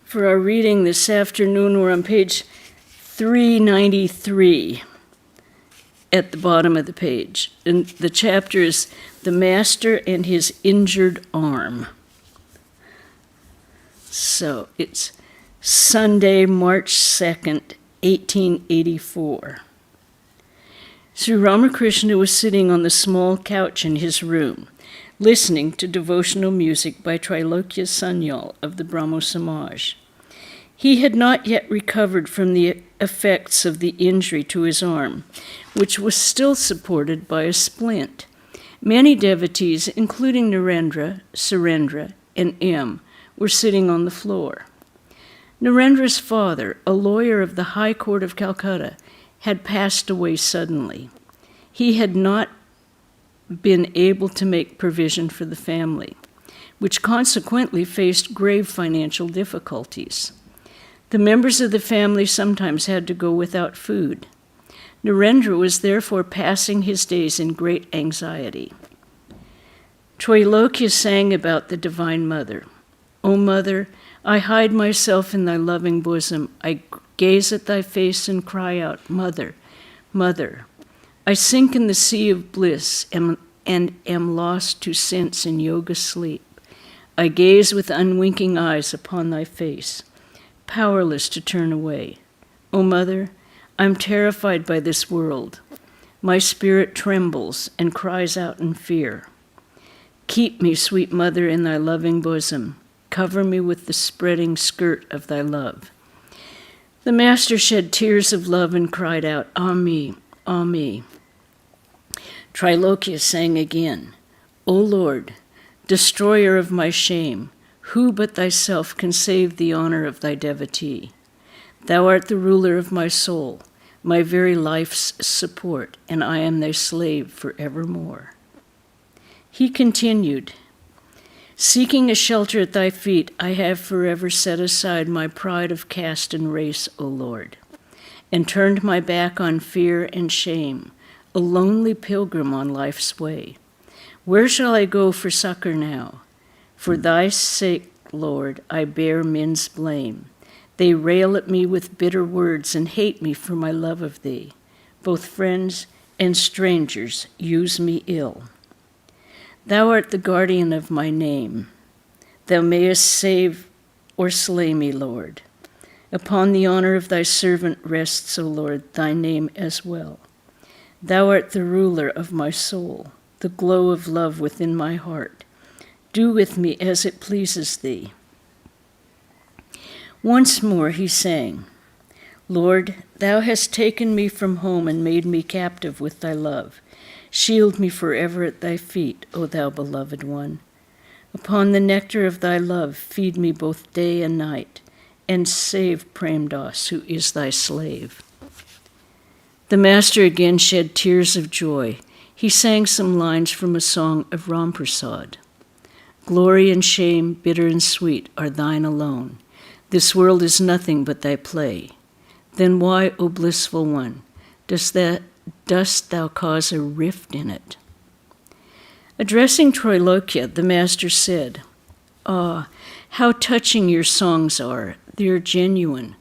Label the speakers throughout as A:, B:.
A: For our reading this afternoon, we're on page 393 at the bottom of the page. And the chapter is The Master and His Injured Arm. So it's Sunday, March 2nd, 1884. Sri Ramakrishna was sitting on the small couch in his room, listening to devotional music by Trilokya Sanyal of the Brahmo Samaj. He had not yet recovered from the effects of the injury to his arm, which was still supported by a splint. Many devotees, including Narendra, Surendra, and M., were sitting on the floor. Narendra's father, a lawyer of the High Court of Calcutta, had passed away suddenly. He had not been able to make provision for the family, which consequently faced grave financial difficulties. The members of the family sometimes had to go without food. Narendra was therefore passing his days in great anxiety. Trilokya sang about the Divine Mother. O Mother, I hide myself in thy loving bosom. I gaze at thy face and cry out, Mother, Mother. I sink in the sea of bliss and am lost to sense in yoga sleep. I gaze with unwinking eyes upon thy face, powerless to turn away. O Mother, I'm terrified by this world. My spirit trembles and cries out in fear. Keep me, sweet Mother, in thy loving bosom. Cover me with the spreading skirt of thy love. The Master shed tears of love and cried out, Ah me, ah me. Trilokya sang again, O Lord, destroyer of my shame, who but thyself can save the honor of thy devotee? Thou art the ruler of my soul, my very life's support, and I am thy slave forevermore. He continued, Seeking a shelter at thy feet, I have forever set aside my pride of caste and race, O Lord, and turned my back on fear and shame, a lonely pilgrim on life's way. Where shall I go for succor now? For thy sake, Lord, I bear men's blame. They rail at me with bitter words and hate me for my love of thee. Both friends and strangers use me ill. Thou art the guardian of my name. Thou mayest save or slay me, Lord. Upon the honor of thy servant rests, O Lord, thy name as well. Thou art the ruler of my soul, the glow of love within my heart. Do with me as it pleases thee. Once more he sang, Lord, thou hast taken me from home and made me captive with thy love. Shield me forever at thy feet, O thou beloved one. Upon the nectar of thy love feed me both day and night, and save Prem Das, who is thy slave. The Master again shed tears of joy. He sang some lines from a song of Ram Prasad. Glory and shame, bitter and sweet, are thine alone. This world is nothing but thy play. Then why, O blissful one, dost thou cause a rift in it? Addressing Trilokya, the Master said, Ah, how touching your songs are. They are genuine.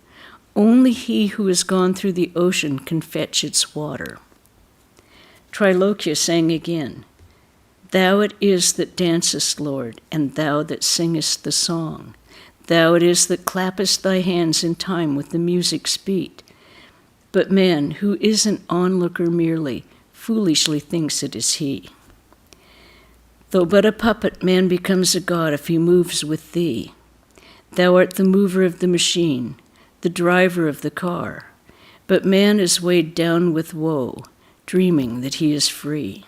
A: Only he who has gone through the ocean can fetch its water. Trilokya sang again, Thou it is that dancest, Lord, and thou that singest the song. Thou it is that clappest thy hands in time with the music's beat. But man, who is an onlooker merely, foolishly thinks it is he. Though but a puppet, man becomes a god if he moves with thee. Thou art the mover of the machine, the driver of the car, but man is weighed down with woe, dreaming that he is free.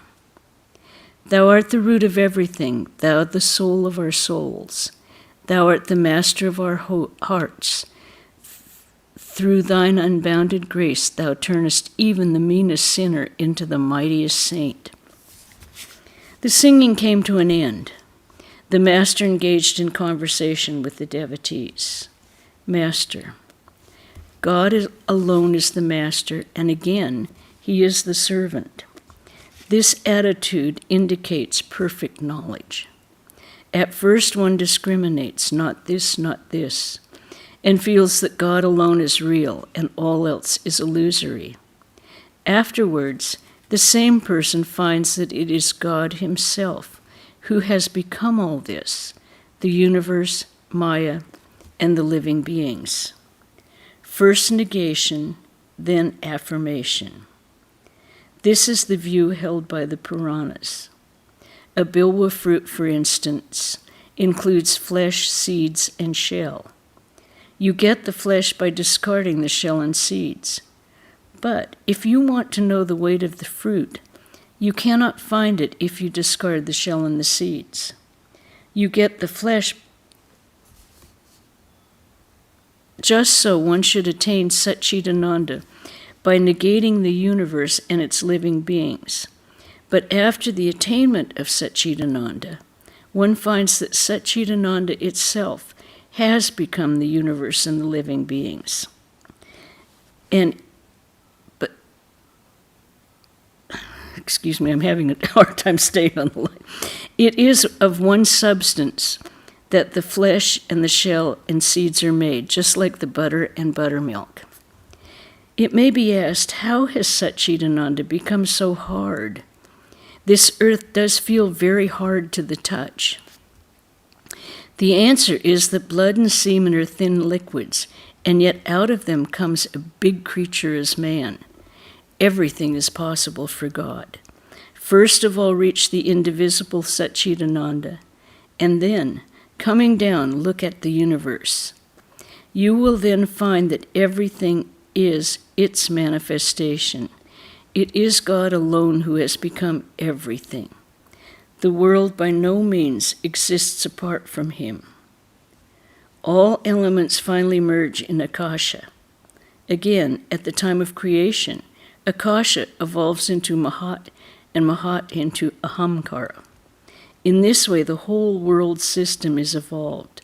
A: Thou art the root of everything, thou the soul of our souls. Thou art the master of our hearts. Through thine unbounded grace, thou turnest even the meanest sinner into the mightiest saint. The singing came to an end. The Master engaged in conversation with the devotees. Master, God alone is the Master, and again, he is the servant. This attitude indicates perfect knowledge. At first one discriminates, not this, and feels that God alone is real and all else is illusory. Afterwards, the same person finds that it is God himself who has become all this, the universe, Maya, and the living beings. First negation, then affirmation. This is the view held by the Puranas. A bilwa fruit, for instance, includes flesh, seeds, and shell. You get the flesh by discarding the shell and seeds. But if you want to know the weight of the fruit, you cannot find it if you discard the shell and the seeds. You get the flesh. Just so one should attain Satchidananda by negating the universe and its living beings. But after the attainment of Satchidananda, one finds that Satchidananda itself has become the universe and the living beings. Excuse me, I'm having a hard time staying on the line. It is of one substance that the flesh and the shell and seeds are made, just like the butter and buttermilk. It may be asked, how has Satchidananda become so hard? This earth does feel very hard to the touch. The answer is that blood and semen are thin liquids, and yet out of them comes a big creature as man. Everything is possible for God. First of all, reach the indivisible Satchidananda, and then, coming down, look at the universe. You will then find that everything is its manifestation. It is God alone who has become everything. The world by no means exists apart from him. All elements finally merge in Akasha. Again, at the time of creation, Akasha evolves into Mahat, and Mahat into Ahamkara. In this way, the whole world system is evolved.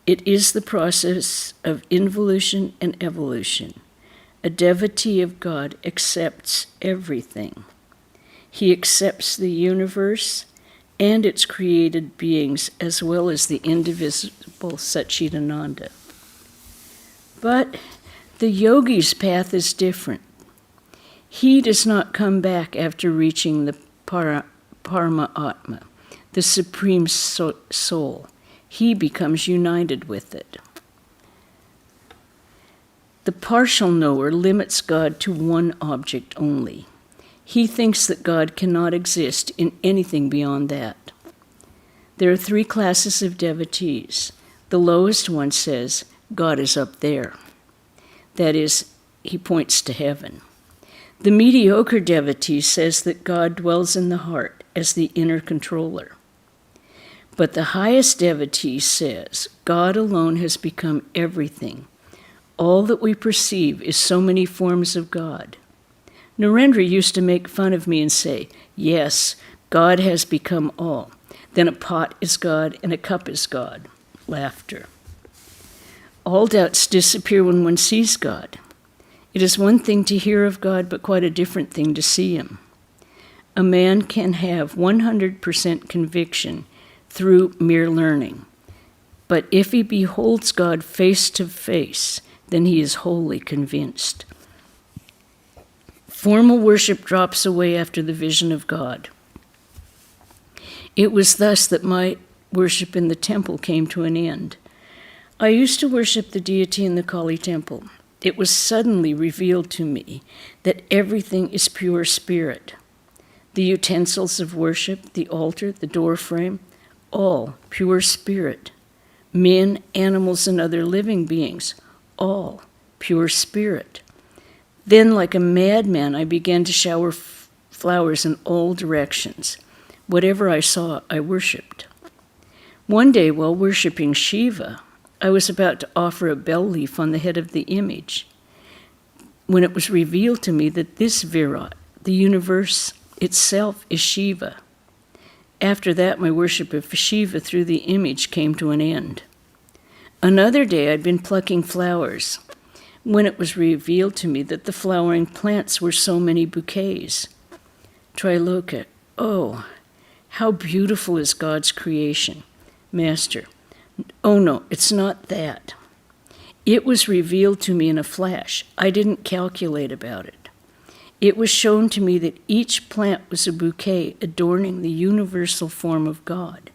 A: It is the process of involution and evolution. A devotee of God accepts everything. He accepts the universe and its created beings, as well as the indivisible Satchidananda. But the yogi's path is different. He does not come back after reaching the Paramatma, the supreme soul. He becomes united with it. The partial knower limits God to one object only. He thinks that God cannot exist in anything beyond that. There are three classes of devotees. The lowest one says, God is up there. That is, he points to heaven. The mediocre devotee says that God dwells in the heart as the inner controller. But the highest devotee says, God alone has become everything. All that we perceive is so many forms of God. Narendra used to make fun of me and say, yes, God has become all. Then a pot is God and a cup is God. Laughter. All doubts disappear when one sees God. It is one thing to hear of God, but quite a different thing to see him. A man can have 100% conviction through mere learning. But if he beholds God face to face, then he is wholly convinced. Formal worship drops away after the vision of God. It was thus that my worship in the temple came to an end. I used to worship the deity in the Kali temple. It was suddenly revealed to me that everything is pure spirit. The utensils of worship, the altar, the doorframe, all pure spirit. Men, animals, and other living beings, all pure spirit. Then, like a madman, I began to shower flowers in all directions. Whatever I saw, I worshipped. One day, while worshiping Shiva, I was about to offer a bell leaf on the head of the image, when it was revealed to me that this Virat, the universe itself, is Shiva. After that, my worship of Shiva through the image came to an end. Another day, I'd been plucking flowers, when it was revealed to me that the flowering plants were so many bouquets. Triloka, oh, how beautiful is God's creation. Master, oh no, it's not that. It was revealed to me in a flash. I didn't calculate about it. It was shown to me that each plant was a bouquet adorning the universal form of God.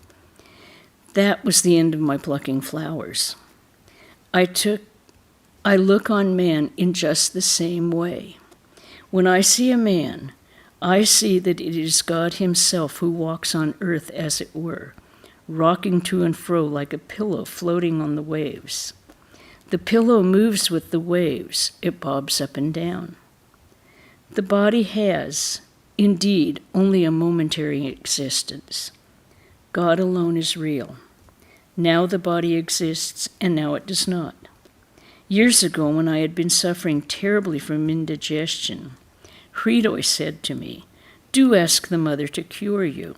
A: That was the end of my plucking flowers. I look on man in just the same way. When I see a man, I see that it is God himself who walks on earth, as it were, rocking to and fro like a pillow floating on the waves. The pillow moves with the waves. It bobs up and down. The body has, indeed, only a momentary existence. God alone is real. Now the body exists, and now it does not. Years ago, when I had been suffering terribly from indigestion, Hridoi said to me, "Do ask the mother to cure you."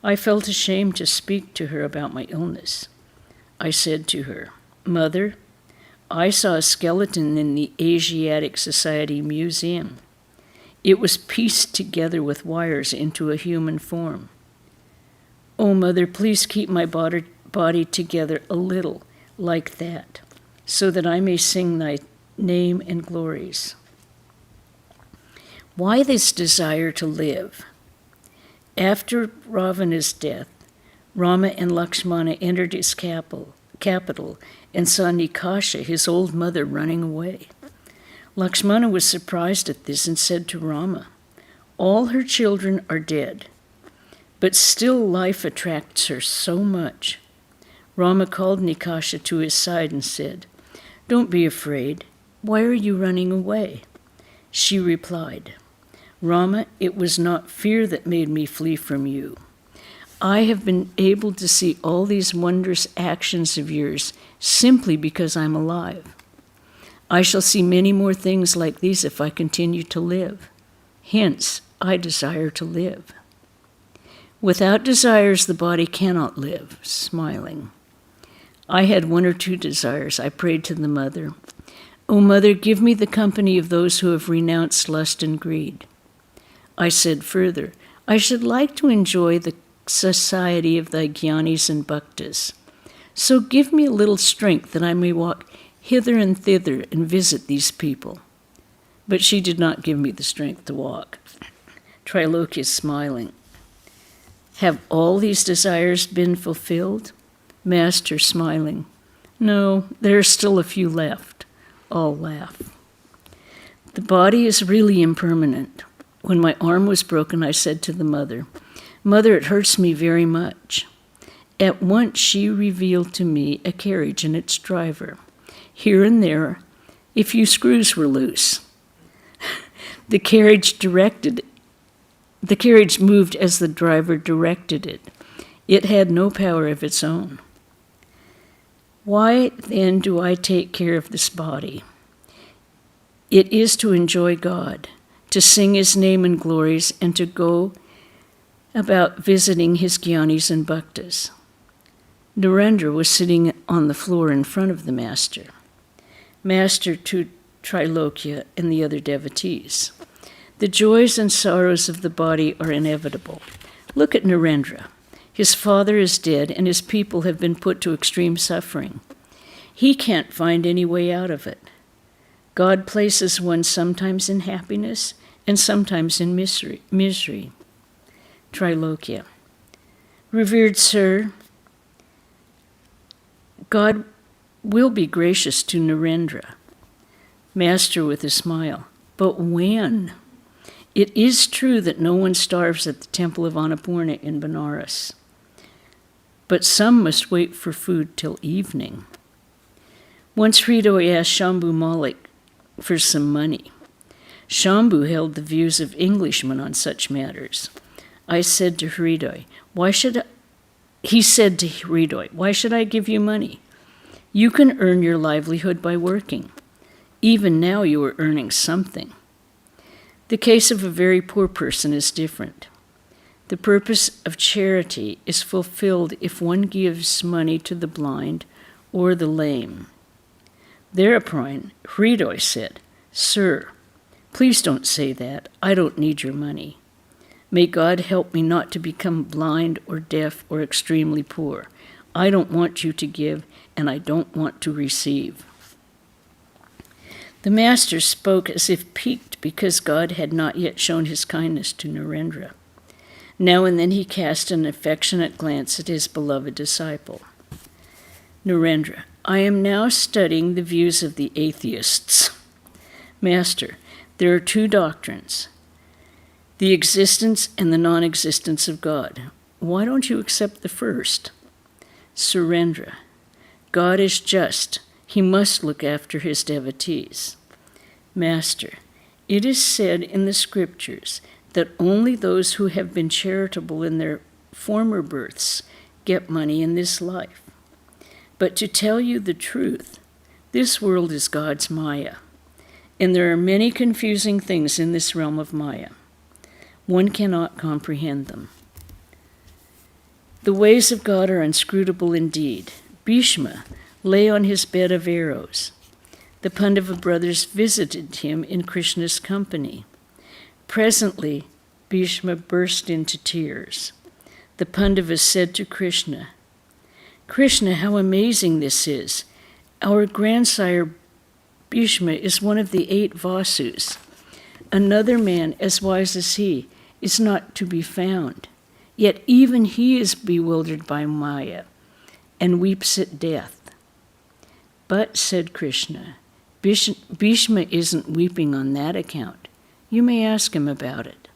A: I felt ashamed to speak to her about my illness. I said to her, "Mother, I saw a skeleton in the Asiatic Society Museum. It was pieced together with wires into a human form. Oh, Mother, please keep my body together a little like that, so that I may sing thy name and glories." Why this desire to live? After Ravana's death, Rama and Lakshmana entered his capital and saw Nikasha, his old mother, running away. Lakshmana was surprised at this and said to Rama, "All her children are dead, but still life attracts her so much." Rama called Nikasha to his side and said, "Don't be afraid. Why are you running away?" She replied, "Rama, it was not fear that made me flee from you. I have been able to see all these wondrous actions of yours simply because I'm alive. I shall see many more things like these if I continue to live. Hence, I desire to live." Without desires, the body cannot live, smiling. I had one or two desires. I prayed to the mother, "O Mother, give me the company of those who have renounced lust and greed." I said further, "I should like to enjoy the society of thy Gyanis and Bhaktas. So give me a little strength that I may walk hither and thither and visit these people." But she did not give me the strength to walk. Trilokya smiling. "Have all these desires been fulfilled?" Master smiling. "No, there are still a few left." All laugh. The body is really impermanent. When my arm was broken, I said to the mother, "Mother, it hurts me very much." At once she revealed to me a carriage and its driver. Here and there, a few screws were loose. The carriage moved as the driver directed it. It had no power of its own. Why then do I take care of this body? It is to enjoy God, to sing his name and glories, and to go about visiting his Gyanis and Bhaktas. Narendra was sitting on the floor in front of the master. Master to Trilokya and the other devotees. The joys and sorrows of the body are inevitable. Look at Narendra. His father is dead, and his people have been put to extreme suffering. He can't find any way out of it. God places one sometimes in happiness and sometimes in misery. Trilokya. Revered sir, God will be gracious to Narendra. Master with a smile. But when? It is true that no one starves at the temple of Annapurna in Benares. But some must wait for food till evening. Once Hridoi asked Shambhu Malik for some money. Shambhu held the views of Englishmen on such matters. I said to Hridoi, He said to Hridoi, "Why should I give you money? You can earn your livelihood by working. Even now you are earning something." The case of a very poor person is different. The purpose of charity is fulfilled if one gives money to the blind or the lame. Thereupon, Hridoi said, "Sir, please don't say that. I don't need your money. May God help me not to become blind or deaf or extremely poor. I don't want you to give, and I don't want to receive." The master spoke as if piqued because God had not yet shown his kindness to Narendra. Now and then he cast an affectionate glance at his beloved disciple. Narendra, I am now studying the views of the atheists. Master, there are two doctrines, the existence and the non-existence of God. Why don't you accept the first? Surendra, God is just. He must look after his devotees. Master, it is said in the scriptures that only those who have been charitable in their former births get money in this life. But to tell you the truth, this world is God's Maya, and there are many confusing things in this realm of Maya. One cannot comprehend them. The ways of God are inscrutable indeed. Bhishma lay on his bed of arrows. The Pandava brothers visited him in Krishna's company. Presently, Bhishma burst into tears. The Pandavas said to Krishna, Krishna, how amazing this is. Our grandsire Bhishma is one of the 8 Vasus. Another man as wise as he is not to be found. Yet even he is bewildered by Maya and weeps at death. But, said Krishna, Bhishma isn't weeping on that account. You may ask him about it.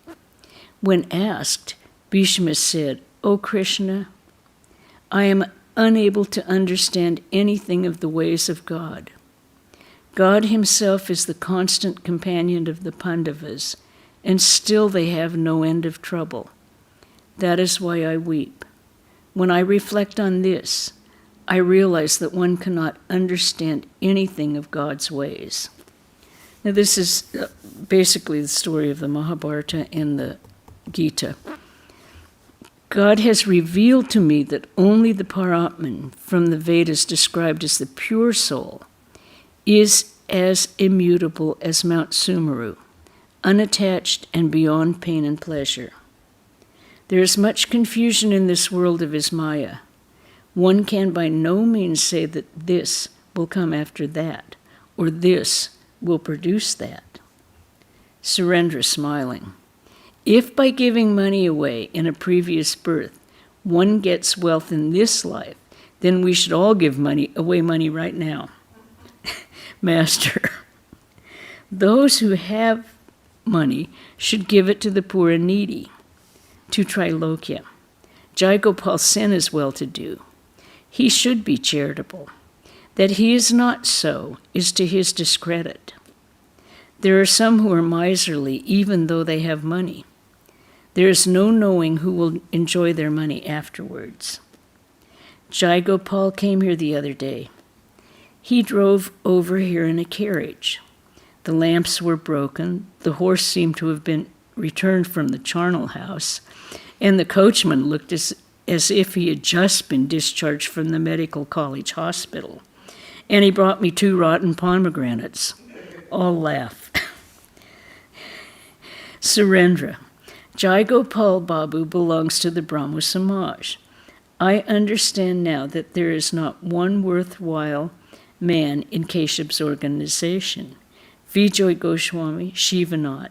A: When asked, Bhishma said, O Krishna, I am unable to understand anything of the ways of God. God himself is the constant companion of the Pandavas, and still they have no end of trouble. That is why I weep. When I reflect on this, I realize that one cannot understand anything of God's ways. Now, this is basically the story of the Mahabharata and the Gita. God has revealed to me that only the Paratman from the Vedas described as the pure soul is as immutable as Mount Sumeru, unattached and beyond pain and pleasure. There is much confusion in this world of his Maya. One can by no means say that this will come after that, or this will produce that. Surendra smiling. If by giving money away in a previous birth, one gets wealth in this life, then we should all give away money right now. Master, those who have money should give it to the poor and needy. To Trilokya, Jayagopal Sen is well-to-do. He should be charitable. That he is not so is to his discredit. There are some who are miserly even though they have money. There is no knowing who will enjoy their money afterwards. Jayagopal came here the other day. He drove over here in a carriage. The lamps were broken, the horse seemed to have been returned from the charnel house, and the coachman looked as if he had just been discharged from the medical college hospital. And he brought me 2 rotten pomegranates. All laugh. Surendra, Jayagopal Babu belongs to the Brahmo Samaj. I understand now that there is not one worthwhile man in Keshav's organization. Vijay Goswami, Shivanath,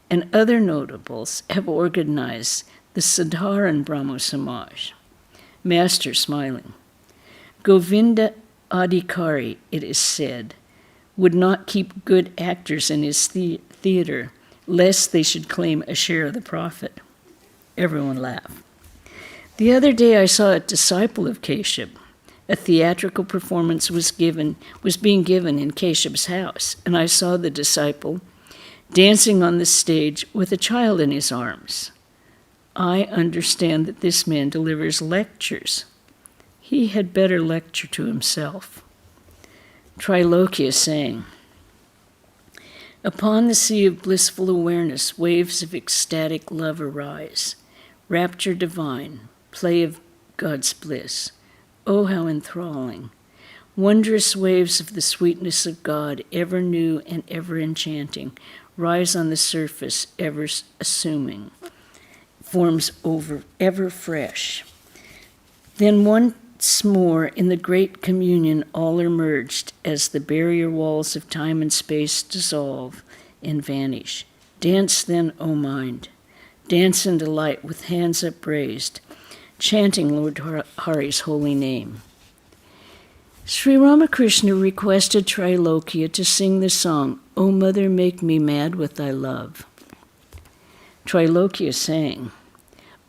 A: and other notables have organized the Sadharan Brahmo Samaj. Master smiling. Govinda Adhikari, it is said, would not keep good actors in his theater, lest they should claim a share of the profit. Everyone laughed. The other day I saw a disciple of Keshav. A theatrical performance was being given in Keshav's house, and I saw the disciple dancing on the stage with a child in his arms. I understand that this man delivers lectures. He had better lecture to himself. Trilokya saying, upon the sea of blissful awareness, waves of ecstatic love arise. Rapture divine, play of God's bliss. Oh, how enthralling. Wondrous waves of the sweetness of God, ever new and ever enchanting, rise on the surface, ever assuming, forms over ever fresh. Then once more in the great communion all are merged, as the barrier walls of time and space dissolve and vanish. Dance then, O mind. Dance in delight with hands upraised, chanting Lord Hari's holy name. Sri Ramakrishna requested Trilokya to sing the song, O Mother, make me mad with thy love. Trilokya sang,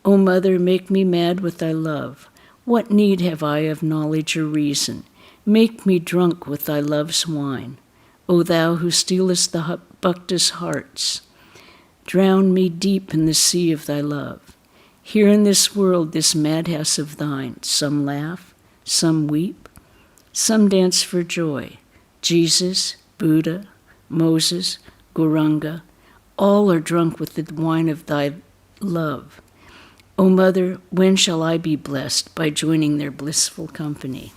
A: O Mother, make me mad with thy love. What need have I of knowledge or reason? Make me drunk with thy love's wine. O thou who stealest the bhaktas' hearts, drown me deep in the sea of thy love. Here in this world, this madhouse of thine, some laugh, some weep, some dance for joy. Jesus, Buddha, Moses, Gauranga, all are drunk with the wine of thy love. O Mother, when shall I be blessed by joining their blissful company?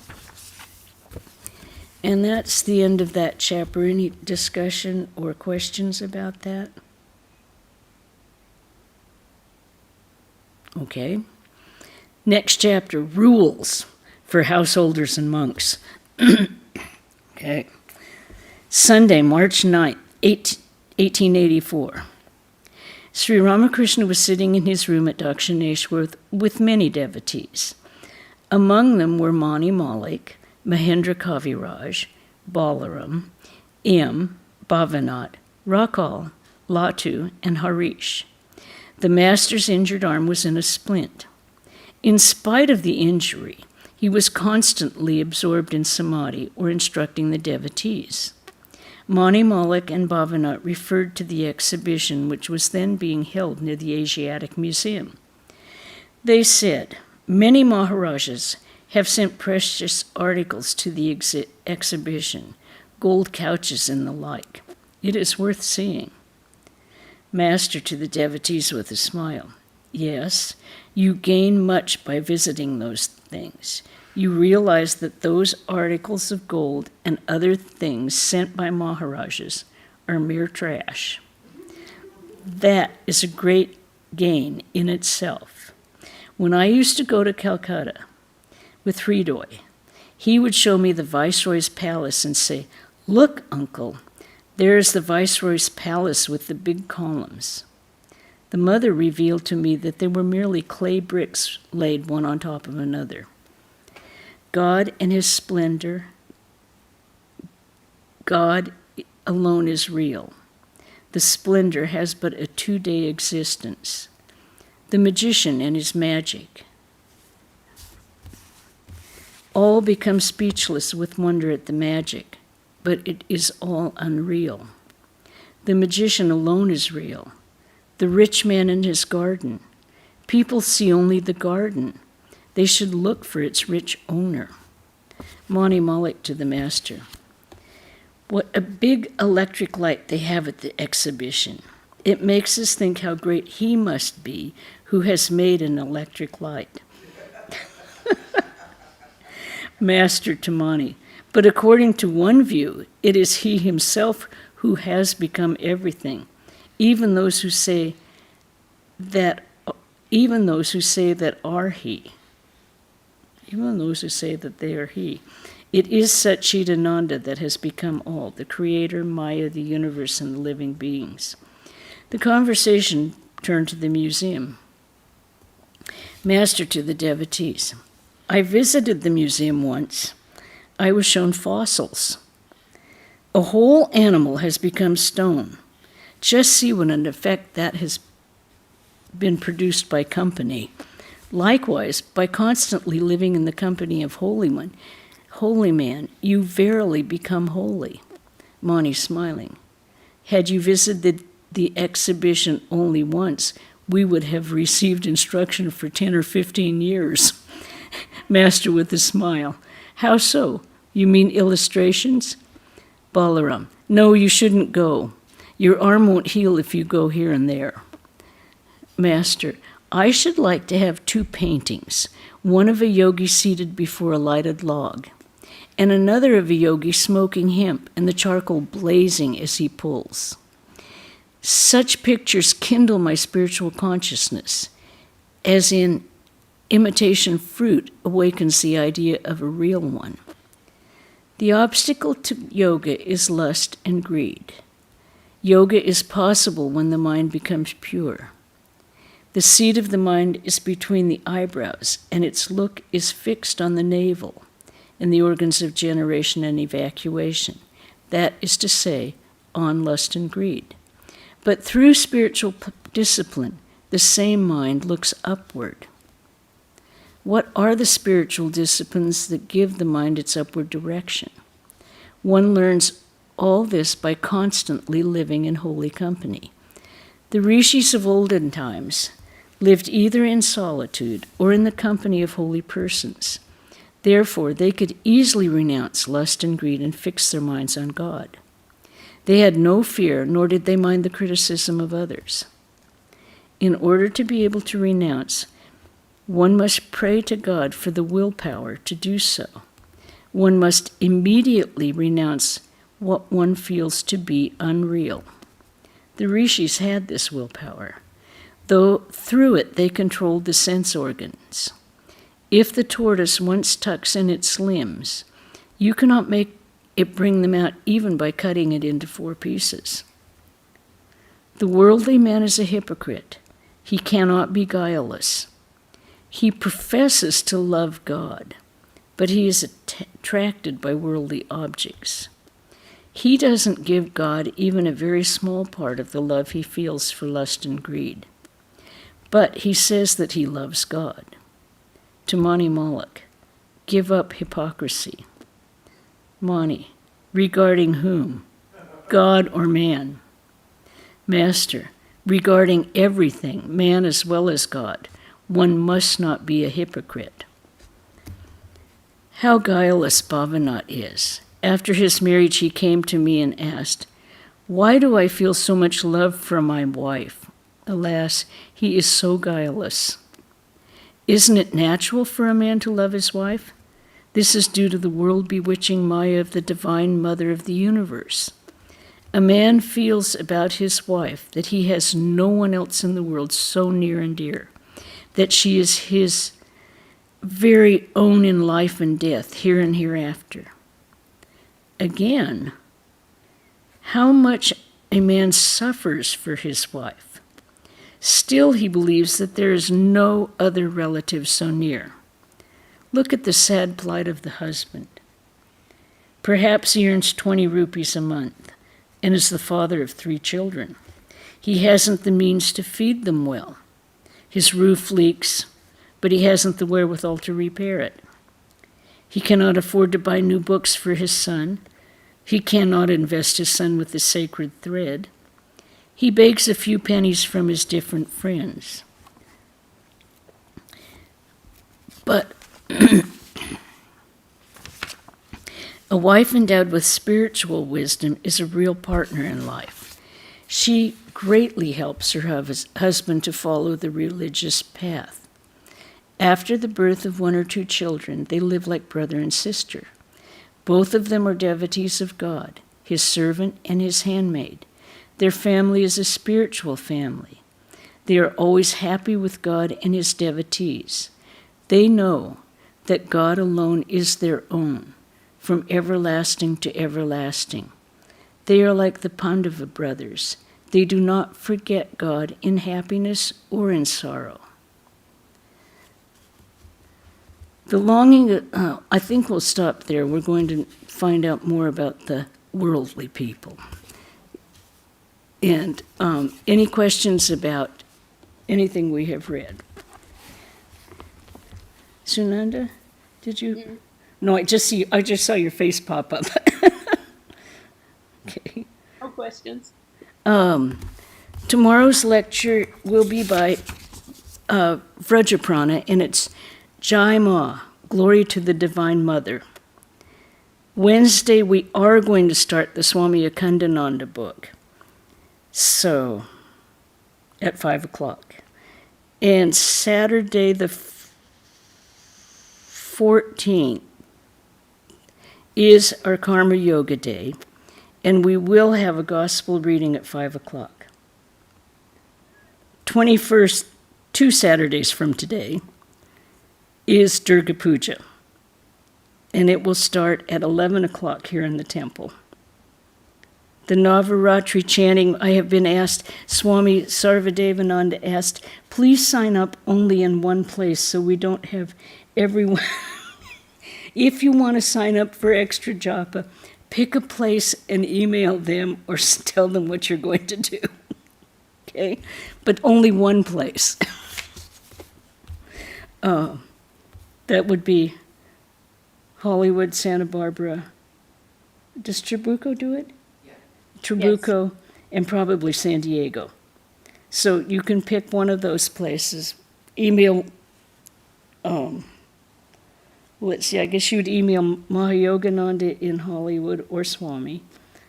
A: And that's the end of that chapter. Any discussion or questions about that? Okay. Next chapter, rules for householders and monks. Okay. Sunday, March 9th, 1884. Sri Ramakrishna was sitting in his room at Dakshineshwar with many devotees. Among them were Mani Malik, Mahendra Kaviraj, Balaram, M, Bhavanath, Rakal, Latu, and Harish. The master's injured arm was in a splint. In spite of the injury, he was constantly absorbed in samadhi or instructing the devotees. Mani Malik and Bhavanath referred to the exhibition which was then being held near the Asiatic Museum. They said, many Maharajas have sent precious articles to the exhibition, gold couches and the like. It is worth seeing. Master to the devotees with a smile, yes, you gain much by visiting those things. You realize that those articles of gold and other things sent by Maharajas are mere trash. That is a great gain in itself. When I used to go to Calcutta with Hridoy, he would show me the Viceroy's palace and say, look, uncle, there is the Viceroy's palace with the big columns. The mother revealed to me that they were merely clay bricks laid one on top of another. God and his splendor, God alone is real. The splendor has but a 2-day existence. The magician and his magic. All become speechless with wonder at the magic, but it is all unreal. The magician alone is real. The rich man in his garden. People see only the garden. They should look for its rich owner. Mani Malik to the master. What a big electric light they have at the exhibition. It makes us think how great he must be who has made an electric light. Master to Mani. But according to one view, it is he himself who has become everything. Even those who say that are he. Even those who say that they are he. It is Satchidananda that has become all, the creator, Maya, the universe, and the living beings. The conversation turned to the museum. Master to the devotees. I visited the museum once. I was shown fossils. A whole animal has become stone. Just see what an effect that has been produced by company. Likewise, by constantly living in the company of holy man, you verily become holy. Mani smiling. Had you visited the exhibition only once, we would have received instruction for 10 or 15 years. Master with a smile. How so? You mean illustrations? Balaram. No, you shouldn't go. Your arm won't heal if you go here and there. Master. I should like to have 2 paintings, one of a yogi seated before a lighted log, and another of a yogi smoking hemp and the charcoal blazing as he pulls. Such pictures kindle my spiritual consciousness, as in imitation fruit awakens the idea of a real one. The obstacle to yoga is lust and greed. Yoga is possible when the mind becomes pure. The seat of the mind is between the eyebrows, and its look is fixed on the navel and the organs of generation and evacuation. That is to say, on lust and greed. But through spiritual discipline, the same mind looks upward. What are the spiritual disciplines that give the mind its upward direction? One learns all this by constantly living in holy company. The rishis of olden times lived either in solitude or in the company of holy persons. Therefore, they could easily renounce lust and greed and fix their minds on God. They had no fear, nor did they mind the criticism of others. In order to be able to renounce, one must pray to God for the willpower to do so. One must immediately renounce what one feels to be unreal. The rishis had this willpower, though through it they controlled the sense organs. If the tortoise once tucks in its limbs, you cannot make it bring them out even by cutting it into 4 pieces. The worldly man is a hypocrite. He cannot be guileless. He professes to love God, but he is attracted by worldly objects. He doesn't give God even a very small part of the love he feels for lust and greed. But he says that he loves God. To Mani Malak, give up hypocrisy. Mani, regarding whom? God or man? Master, regarding everything, man as well as God, one must not be a hypocrite. How guileless Bhavanat is. After his marriage, he came to me and asked, "Why do I feel so much love for my wife?" Alas, he is so guileless. Isn't it natural for a man to love his wife? This is due to the world-bewitching Maya of the Divine Mother of the universe. A man feels about his wife that he has no one else in the world so near and dear, that she is his very own in life and death, here and hereafter. Again, how much a man suffers for his wife. Still he believes that there is no other relative so near. Look at the sad plight of the husband. Perhaps he earns 20 rupees a month and is the father of 3 children. He hasn't the means to feed them well. His roof leaks, but he hasn't the wherewithal to repair it. He cannot afford to buy new books for his son. He cannot invest his son with the sacred thread. He begs a few pennies from his different friends. But a wife endowed with spiritual wisdom is a real partner in life. She greatly helps her husband to follow the religious path. After the birth of 1 or 2 children, they live like brother and sister. Both of them are devotees of God, his servant and his handmaid. Their family is a spiritual family. They are always happy with God and his devotees. They know that God alone is their own, from everlasting to everlasting. They are like the Pandava brothers. They do not forget God in happiness or in sorrow. The longing, I think we'll stop there. We're going to find out more about the worldly people. And any questions about anything we have read? Sunanda, did you? Yeah. No, I just saw your face pop up. Okay.
B: No questions.
A: Tomorrow's lecture will be by Vrajaprana, and it's Jai Ma, Glory to the Divine Mother. Wednesday, we are going to start the Swami Akhandananda book. So, at 5 o'clock. And Saturday the 14th is our Karma Yoga Day, and we will have a gospel reading at 5 o'clock. 21st, 2 Saturdays from today, is Durga Puja and it will start at 11 o'clock here in the temple. The Navaratri chanting, I have been asked, Swami Sarvadevananda asked, please sign up only in one place so we don't have everyone. If you want to sign up for extra japa, pick a place and email them or tell them what you're going to do. Okay? But only one place. That would be Hollywood, Santa Barbara. Does Trabuco do it? Trabuco, yes. And probably San Diego. So you can pick one of those places. Email, let's see, I guess you'd email Mahayogananda in Hollywood or Swami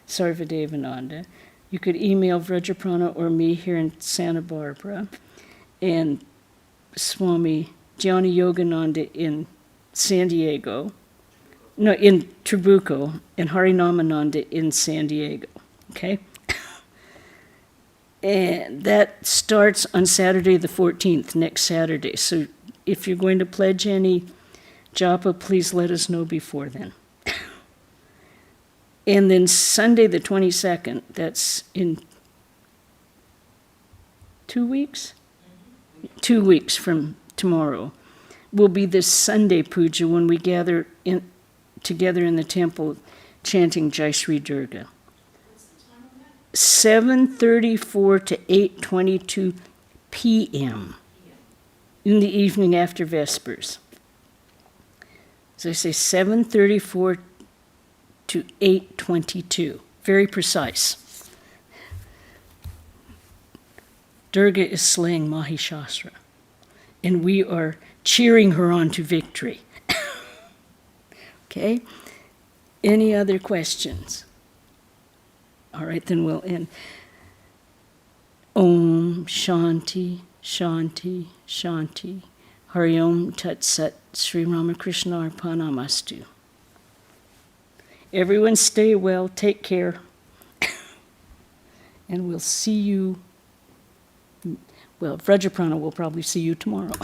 A: Sarvadevananda. You could email Vrajaprana or me here in Santa Barbara, and Swami Jnana Yogananda in San Diego. No, in Trabuco, and Harinamananda in San Diego. Okay? And that starts on Saturday the 14th, next Saturday. So if you're going to pledge any japa, please let us know before then. And then Sunday the 22nd, that's in 2 weeks? 2 weeks from tomorrow, will be this Sunday puja when we gather together in the temple chanting Jai Sri Durga. 7:34 to 8:22 p.m. in the evening after Vespers. So I say 7:34 to 8:22. Very precise. Durga is slaying Mahishasura, and we are cheering her on to victory. Okay? Any other questions? All right, then we'll end. Om Shanti, Shanti, Shanti. Hari Om Tat Sat Sri Ramakrishna Arpanamastu. Everyone stay well, take care, and we'll see you, well, Vrajaprana will probably see you tomorrow.